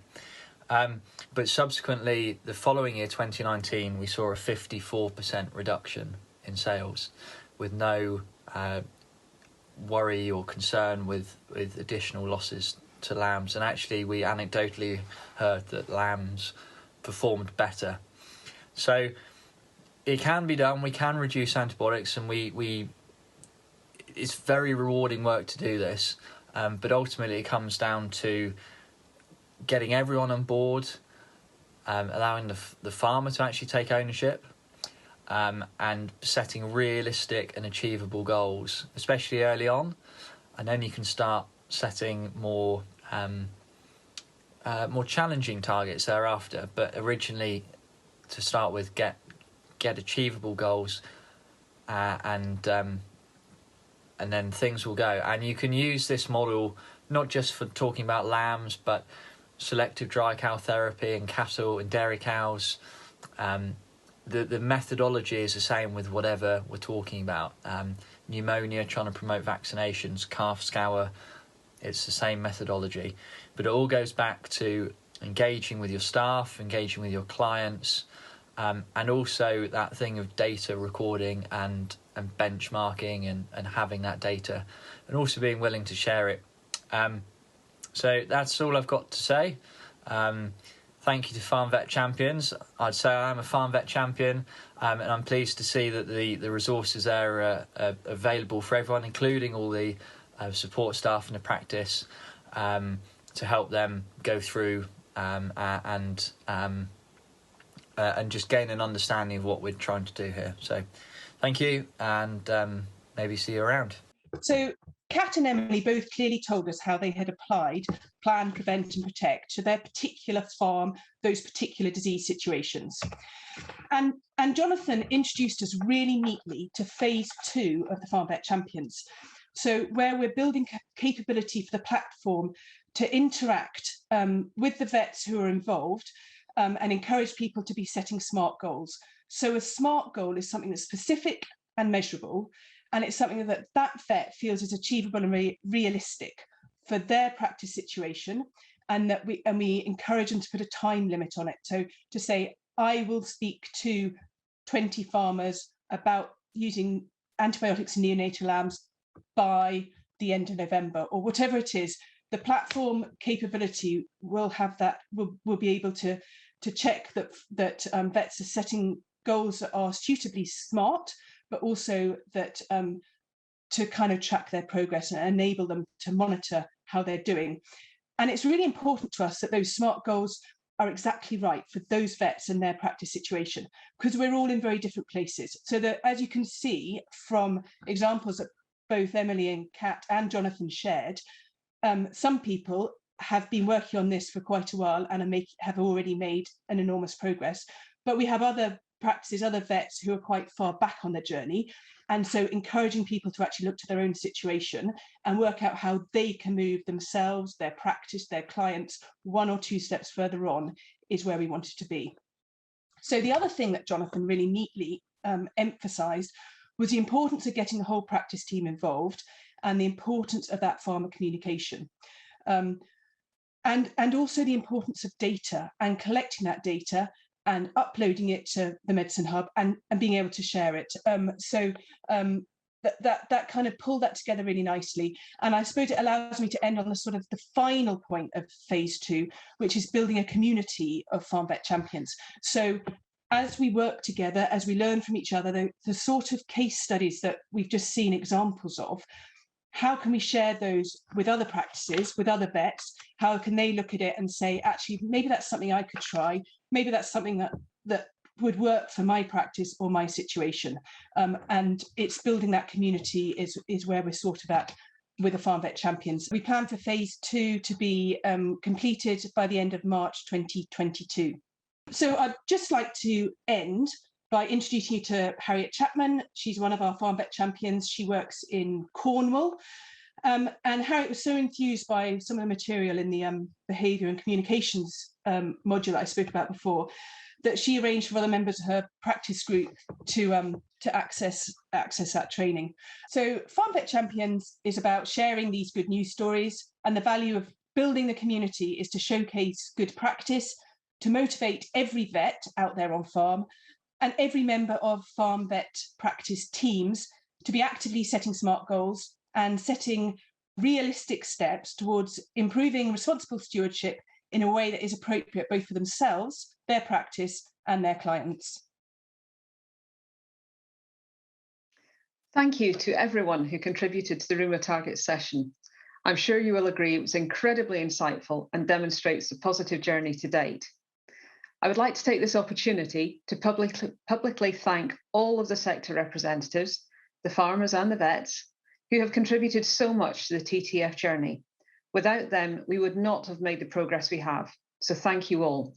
But subsequently, the following year, 2019, we saw a 54% reduction in sales, with no worry or concern with additional losses to lambs. And actually, we anecdotally heard that lambs performed better. So it can be done. We can reduce antibiotics, and it's very rewarding work to do this. But ultimately, it comes down to getting everyone on board, allowing the farmer to actually take ownership, and setting realistic and achievable goals, especially early on, and then you can start setting more challenging targets thereafter. But originally, to start with, get achievable goals, and then things will go. And you can use this model not just for talking about lambs, but selective dry cow therapy in cattle and dairy cows. The methodology is the same with whatever we're talking about. Pneumonia, trying to promote vaccinations, calf scour, it's the same methodology. But it all goes back to engaging with your staff, engaging with your clients, and also that thing of data recording and benchmarking and having that data, and also being willing to share it. So that's all I've got to say. Thank you to Farm Vet Champions. I'd say I'm a Farm Vet Champion, and I'm pleased to see that the resources there are available for everyone, including all the support staff in the practice, to help them go through and just gain an understanding of what we're trying to do here. So thank you, and maybe see you around. So Kat and Emily both clearly told us how they had applied plan, prevent and protect to their particular farm, those particular disease situations. And Jonathan introduced us really neatly to phase 2 of the Farm Vet Champions. So where we're building capability for the platform to interact with the vets who are involved, and encourage people to be setting SMART goals. So a SMART goal is something that's specific and measurable, and it's something that vet feels is achievable and realistic for their practice situation, and that we encourage them to put a time limit on it. So to say, I will speak to 20 farmers about using antibiotics in neonatal lambs by the end of November, or whatever it is. The platform capability will have that, will be able to check that vets are setting goals that are suitably SMART, but also that to kind of track their progress and enable them to monitor how they're doing. And it's really important to us that those SMART goals are exactly right for those vets and their practice situation, because we're all in very different places. So that, as you can see from examples that both Emily and Kat and Jonathan shared, some people have been working on this for quite a while and have already made an enormous progress. But we have other practices, other vets who are quite far back on the journey. And so encouraging people to actually look to their own situation and work out how they can move themselves, their practice, their clients, 1 or 2 steps further on is where we wanted to be. So the other thing that Jonathan really neatly emphasised was the importance of getting the whole practice team involved and the importance of that farmer communication. And also the importance of data and collecting that data and uploading it to the Medicine Hub and being able to share it. That kind of pulled that together really nicely. And I suppose it allows me to end on the sort of the final point of phase 2, which is building a community of Farm Vet Champions. So as we work together, as we learn from each other, the sort of case studies that we've just seen examples of, how can we share those with other practices, with other vets? How can they look at it and say, actually, maybe that's something I could try. Maybe that's something that would work for my practice or my situation. And it's building that community is where we're sort of at with the Farm Vet Champions. We plan for phase 2 to be completed by the end of March 2022. So I'd just like to end by introducing you to Harriet Chapman. She's one of our Farm Vet Champions. She works in Cornwall. And Harriet was so enthused by some of the material in the behaviour and communications module that I spoke about before, that she arranged for other members of her practice group to access that training. So Farm Vet Champions is about sharing these good news stories, and the value of building the community is to showcase good practice, to motivate every vet out there on farm, and every member of farm vet practice teams to be actively setting SMART goals and setting realistic steps towards improving responsible stewardship in a way that is appropriate both for themselves, their practice, and their clients. Thank you to everyone who contributed to the Ruma Target session. I'm sure you will agree it was incredibly insightful and demonstrates the positive journey to date. I would like to take this opportunity to publicly thank all of the sector representatives, the farmers and the vets, who have contributed so much to the TTF journey. Without them, we would not have made the progress we have. So thank you all.